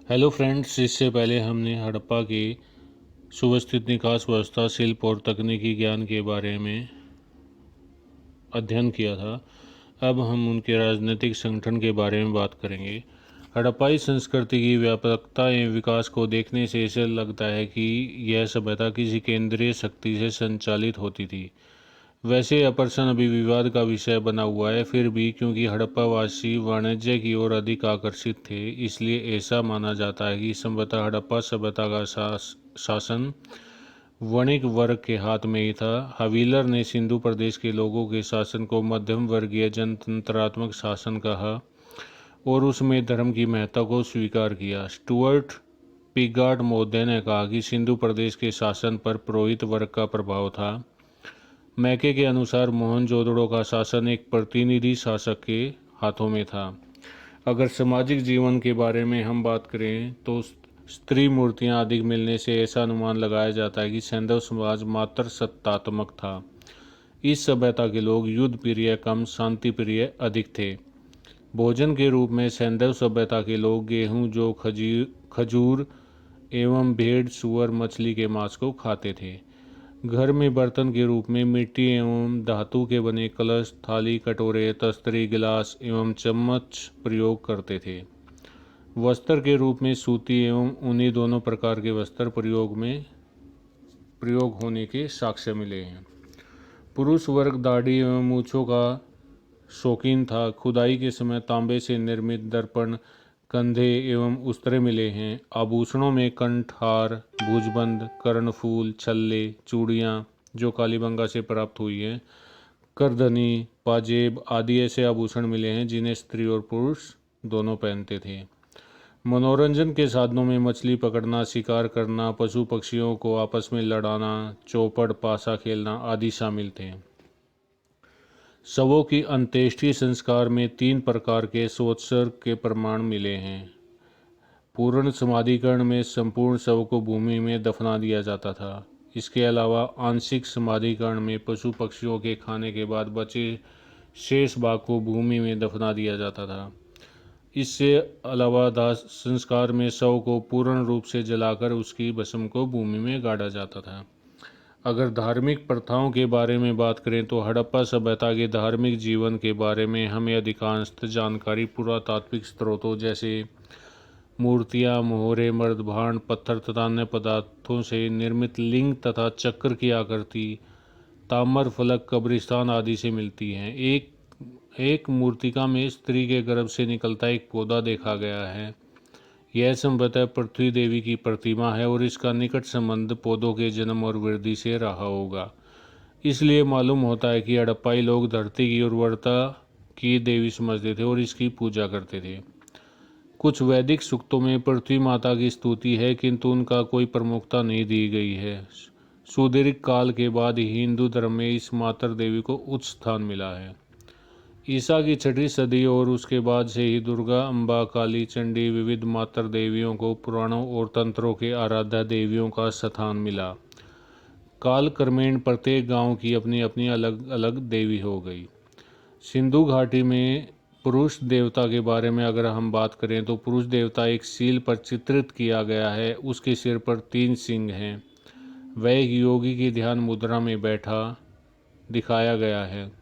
Hello friends, इससे पहले हमने हड़प्पा की सुव्यवस्थित निकास व्यवस्था, शिल्प और तकनीकी ज्ञान के बारे में अध्ययन किया था। अब हम उनके राजनीतिक संगठन के बारे में बात करेंगे। हड़प्पाई संस्कृति की व्यापकता एवं विकास को देखने से ऐसा लगता है कि यह सभ्यता किसी केंद्रीय शक्ति से संचालित होती थी। वैसे यह प्रश्न अभी विवाद का विषय बना हुआ है, फिर भी क्योंकि हड़प्पावासी वाणिज्य की ओर अधिक आकर्षित थे, इसलिए ऐसा माना जाता है कि संभवतः हड़प्पा सभ्यता का शासन वणिक वर्ग के हाथ में ही था। हवीलर ने सिंधु प्रदेश के लोगों के शासन को मध्यम वर्गीय जनतंत्रात्मक शासन कहा और उसमें धर्म की महत्ता को स्वीकार किया। स्टुअर्ट पिगार्ड मोदे ने कहा कि सिंधु प्रदेश के शासन पर पुरोहित वर्ग का प्रभाव था। मैके के अनुसार मोहनजोदड़ो का शासन एक प्रतिनिधि शासक के हाथों में था। अगर सामाजिक जीवन के बारे में हम बात करें तो स्त्री मूर्तियां अधिक मिलने से ऐसा अनुमान लगाया जाता है कि सैंधव समाज मात्र सत्तात्मक था। इस सभ्यता के लोग युद्ध प्रिय कम, शांति प्रिय अधिक थे। भोजन के रूप में सैंधव सभ्यता के लोग गेहूं, जौ, खजूर एवं भेड़, सुअर, मछली के मांस को खाते थे। घर में बर्तन के रूप में मिट्टी एवं धातु के बने कलश, थाली, कटोरे, तस्तरी, गिलास एवं चम्मच प्रयोग करते थे। वस्त्र के रूप में सूती एवं ऊनी दोनों प्रकार के वस्त्र प्रयोग होने के साक्ष्य मिले हैं। पुरुष वर्ग दाढ़ी एवं मूछों का शौकीन था। खुदाई के समय तांबे से निर्मित दर्पण, कंधे एवं उस्तरे मिले हैं। आभूषणों में कंठहार, भुजबंद, कर्णफूल, छल्ले, चूड़ियाँ जो कालीबंगा से प्राप्त हुई हैं, करधनी, पाजेब आदि ऐसे आभूषण मिले हैं जिन्हें स्त्री और पुरुष दोनों पहनते थे। मनोरंजन के साधनों में मछली पकड़ना, शिकार करना, पशु पक्षियों को आपस में लड़ाना, चौपड़, पासा खेलना आदि शामिल थे। शवों की अंत्येष्टि संस्कार में 3 प्रकार के संवत्सर के प्रमाण मिले हैं। पूर्ण समाधिकरण में संपूर्ण शव को भूमि में दफना दिया जाता था। इसके अलावा आंशिक समाधिकरण में पशु पक्षियों के खाने के बाद बचे शेष भाग को भूमि में दफना दिया जाता था। इससे अलावा दाह संस्कार में शव को पूर्ण रूप से जलाकर उसकी भस्म को भूमि में गाड़ा जाता था। अगर धार्मिक प्रथाओं के बारे में बात करें तो हड़प्पा सभ्यता के धार्मिक जीवन के बारे में हमें अधिकांशतः जानकारी पुरातात्विक स्रोतों जैसे मूर्तियाँ, मोहरे, मर्दभांड, पत्थर तथा अन्य पदार्थों से निर्मित लिंग तथा चक्र की आकृति, ताम्र फलक, कब्रिस्तान आदि से मिलती हैं। एक मूर्तिका में स्त्री के गर्भ से निकलता एक पौधा देखा गया है। यह संभवतः पृथ्वी देवी की प्रतिमा है और इसका निकट संबंध पौधों के जन्म और वृद्धि से रहा होगा। इसलिए मालूम होता है कि हड़प्पाई लोग धरती की उर्वरता की देवी समझते थे और इसकी पूजा करते थे। कुछ वैदिक सूक्तों में पृथ्वी माता की स्तुति है, किंतु उनका कोई प्रमुखता नहीं दी गई है। सुदीर्घ काल के बाद ही हिंदू धर्म में इस मातर देवी को उच्च स्थान मिला है। ईसा की 6वीं सदी और उसके बाद से ही दुर्गा, अम्बा, काली, चंडी, विविध मातर देवियों को पुराणों और तंत्रों के आराध्य देवियों का स्थान मिला। काल क्रमेण प्रत्येक गांव की अपनी अपनी अलग अलग देवी हो गई। सिंधु घाटी में पुरुष देवता के बारे में अगर हम बात करें तो पुरुष देवता एक सील पर चित्रित किया गया है। उसके सिर पर 3 सिंग हैं। वह एक योगी की ध्यान मुद्रा में बैठा दिखाया गया है।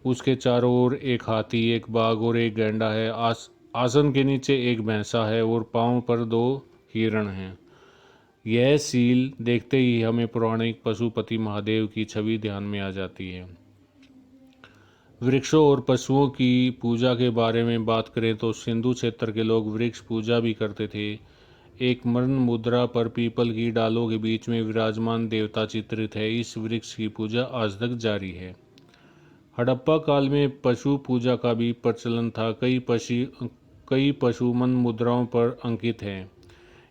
उसके चारों ओर एक हाथी, एक बाघ और एक गैंडा है। आसन के नीचे एक भैंसा है और पांव पर 2 हिरण हैं। यह सील देखते ही हमें पौराणिक पशुपति महादेव की छवि ध्यान में आ जाती है। वृक्षों और पशुओं की पूजा के बारे में बात करें तो सिंधु क्षेत्र के लोग वृक्ष पूजा भी करते थे। एक मरण मुद्रा पर पीपल की डालों के बीच में विराजमान देवता चित्रित है। इस वृक्ष की पूजा आज तक जारी है। हड़प्पा काल में पशु पूजा का भी प्रचलन था। कई पशुमन मुद्राओं पर अंकित हैं।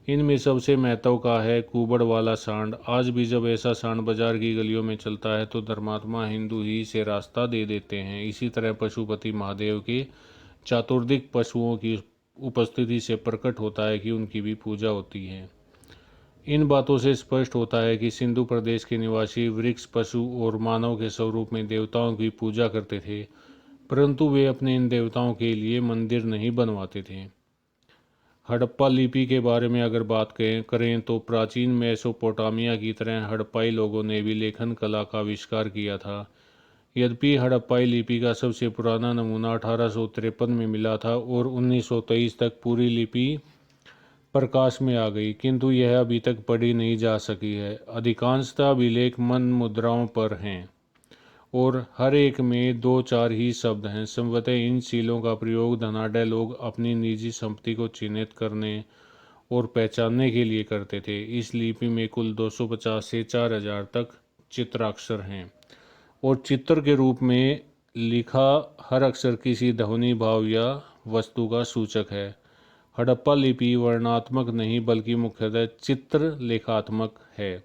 इनमें सबसे महत्व का है कुबड़ वाला सांड। आज भी जब ऐसा सांड बाजार की गलियों में चलता है तो धर्मात्मा हिंदू ही से रास्ता दे देते हैं। इसी तरह पशुपति महादेव के चातुर्दिक पशुओं की उपस्थिति से प्रकट होता है कि उनकी भी पूजा होती है। इन बातों से स्पष्ट होता है कि सिंधु प्रदेश के निवासी वृक्ष, पशु और मानव के स्वरूप में देवताओं की पूजा करते थे, परंतु वे अपने इन देवताओं के लिए मंदिर नहीं बनवाते थे। हड़प्पा लिपि के बारे में अगर बात करें तो प्राचीन मेसोपोटामिया की तरह हड़प्पाई लोगों ने भी लेखन कला का आविष्कार किया था। यद्यपि हड़प्पाई लिपि का सबसे पुराना नमूना 1853 में मिला था और 1923 तक पूरी लिपि प्रकाश में आ गई, किंतु यह अभी तक पढ़ी नहीं जा सकी है। अधिकांशतः अभिलेख मन मुद्राओं पर हैं और हर एक में 2-4 ही शब्द हैं। संभवतः इन सीलों का प्रयोग धनाढ्य लोग अपनी निजी संपत्ति को चिन्हित करने और पहचानने के लिए करते थे। इस लिपि में कुल 250 से 4000 तक चित्राक्षर हैं और चित्र के रूप में लिखा हर अक्षर किसी ध्वनि, भाव या वस्तु का सूचक है। हड़प्पा लिपि वर्णात्मक नहीं बल्कि मुख्यतः चित्र लेखात्मक है।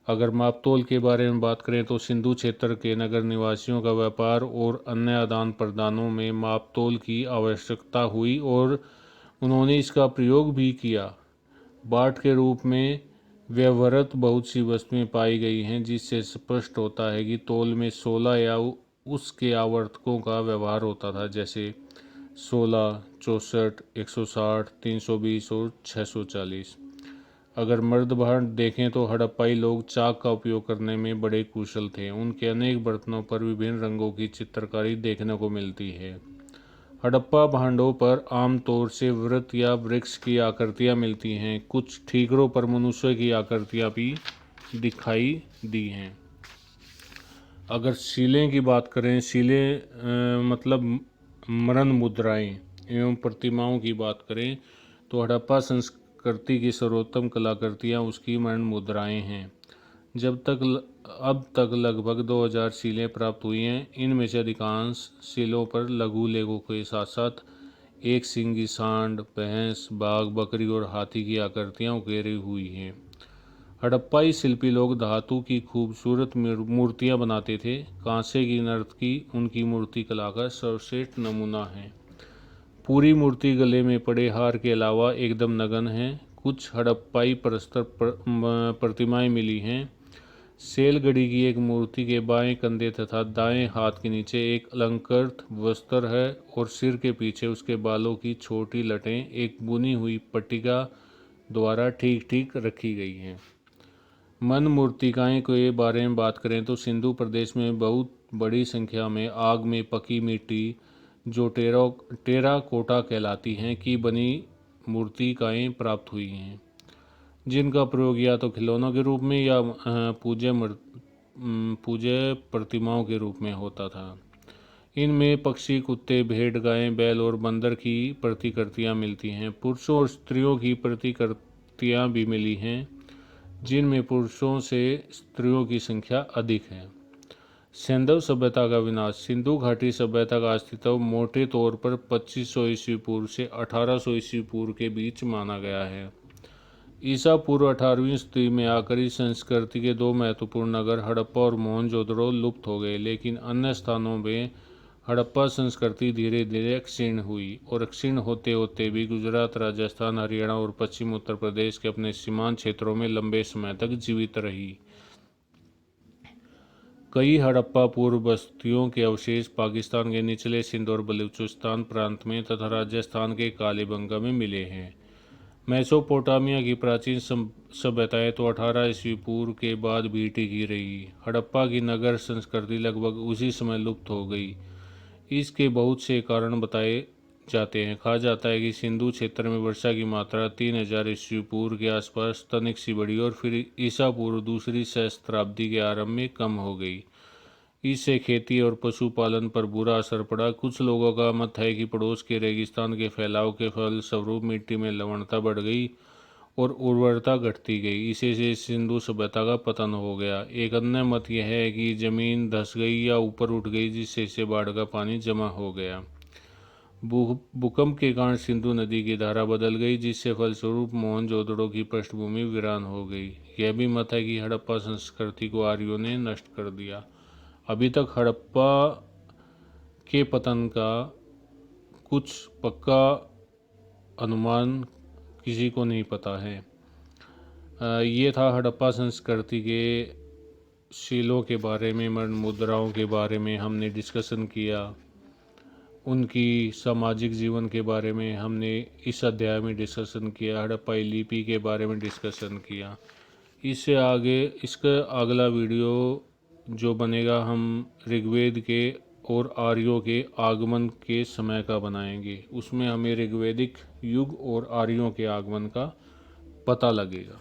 अगर मापतोल के बारे में बात करें तो सिंधु क्षेत्र के नगर निवासियों का व्यापार और अन्य आदान प्रदानों में मापतोल की आवश्यकता हुई और उन्होंने इसका प्रयोग भी किया। बाट के रूप में व्यवहृत बहुत सी वस्तुएं पाई गई हैं, जिससे स्पष्ट होता है कि तोल में 16 या उसके आवर्तकों का व्यवहार होता था, जैसे 16, 64, 160, 320 और 640। अगर मर्द भांड देखें तो हड़प्पाई लोग चाक का उपयोग करने में बड़े कुशल थे। उनके अनेक बर्तनों पर विभिन्न रंगों की चित्रकारी देखने को मिलती है। हड़प्पा भांडों पर आमतौर से वृत्त या वृक्ष की आकृतियां मिलती हैं। कुछ ठीकरों पर मनुष्य की आकृतियां भी दिखाई दी हैं। अगर शिलें की बात करें, शिलें मतलब मरण मुद्राएं एवं प्रतिमाओं की बात करें तो हड़प्पा संस्कृति की सर्वोत्तम कलाकृतियाँ उसकी मरण मुद्राएं हैं। अब तक लगभग 2000 सीलें प्राप्त हुई हैं। इनमें से अधिकांश सीलों पर लघु लेखों के साथ साथ एक सींगी सांड, भैंस, बाघ, बकरी और हाथी की आकृतियाँ उकेरी हुई हैं। हड़प्पाई शिल्पी लोग धातु की खूबसूरत मूर्तियाँ बनाते थे। कांसे की नर्तकी उनकी मूर्ति कला का सर्वश्रेष्ठ नमूना है। पूरी मूर्ति गले में पड़े हार के अलावा एकदम नग्न है। कुछ हड़प्पाई प्रतिमाएं मिली हैं। सेलगढ़ी की एक मूर्ति के बाएं कंधे तथा दाएं हाथ के नीचे एक अलंकृत वस्त्र है और सिर के पीछे उसके बालों की छोटी लटें एक बुनी हुई पट्टिका द्वारा ठीक ठीक रखी गई हैं। मन मूर्तिकाएं के बारे में बात करें तो सिंधु प्रदेश में बहुत बड़ी संख्या में आग में पकी मिट्टी, जो टेराकोटा कहलाती हैं, की बनी मूर्तिकाएं प्राप्त हुई हैं, जिनका प्रयोग या तो खिलौनों के रूप में या पूज्य प्रतिमाओं के रूप में होता था। इनमें पक्षी, कुत्ते, भेड़, गायें, बैल और बंदर की प्रतिकृतियां मिलती हैं। पुरुषों और स्त्रियों की प्रतिकृतियां भी मिली हैं, जिनमें पुरुषों से स्त्रियों की संख्या अधिक है। सैंधव सभ्यता का विनाश। सिंधु घाटी सभ्यता का अस्तित्व मोटे तौर पर 2500 ईस्वी पूर्व से 1800 ईस्वी पूर्व के बीच माना गया है। ईसा पूर्व 18वीं सदी में आकर इस संस्कृति के दो महत्वपूर्ण नगर हड़प्पा और मोहनजोदड़ो लुप्त हो गए, लेकिन अन्य स्थानों में हड़प्पा संस्कृति धीरे धीरे क्षीण हुई और क्षीण होते होते भी गुजरात, राजस्थान, हरियाणा और पश्चिम उत्तर प्रदेश के अपने सीमांत क्षेत्रों में लंबे समय तक जीवित रही। कई हड़प्पा पूर्व बस्तियों के अवशेष पाकिस्तान के निचले सिंध और बलूचिस्तान प्रांत में तथा राजस्थान के कालीबंगा में मिले हैं। मेसोपोटामिया की प्राचीन सभ्यताएं तो 18 ईस्वी पूर्व के बाद भी टिकी रही। हड़प्पा की नगर संस्कृति लगभग उसी समय लुप्त हो गई। इसके बहुत से कारण बताए जाते हैं। कहा जाता है कि सिंधु क्षेत्र में वर्षा की मात्रा 3000 ईस्वी पूर्व के आसपास तनिक सी बढ़ी और फिर ईसा पूर्व दूसरी सहस्त्राब्दी के आरंभ में कम हो गई। इससे खेती और पशुपालन पर बुरा असर पड़ा। कुछ लोगों का मत है कि पड़ोस के रेगिस्तान के फैलाव के फलस्वरूप मिट्टी में लवणता बढ़ गई और उर्वरता घटती गई। इसी से सिंधु सभ्यता का पतन हो गया। एक अन्य मत यह है कि जमीन धंस गई या ऊपर उठ गई, जिससे इसे बाढ़ का पानी जमा हो गया। भूकंप के कारण सिंधु नदी की धारा बदल गई, जिससे फलस्वरूप मोहनजोदड़ो की पृष्ठभूमि वीरान हो गई। यह भी मत है कि हड़प्पा संस्कृति को आर्यों ने नष्ट कर दिया। अभी तक हड़प्पा के पतन का कुछ पक्का अनुमान किसी को नहीं पता है। ये था हड़प्पा संस्कृति के शिलों के बारे में, मरण मुद्राओं के बारे में हमने डिस्कशन किया। उनकी सामाजिक जीवन के बारे में हमने इस अध्याय में डिस्कशन किया। हड़प्पाई लिपि के बारे में डिस्कशन किया। इससे आगे इसका अगला वीडियो जो बनेगा हम ऋग्वेद के और आर्यों के आगमन के समय का बनाएंगे। उसमें हमें ऋग्वैदिक युग और आर्यों के आगमन का पता लगेगा।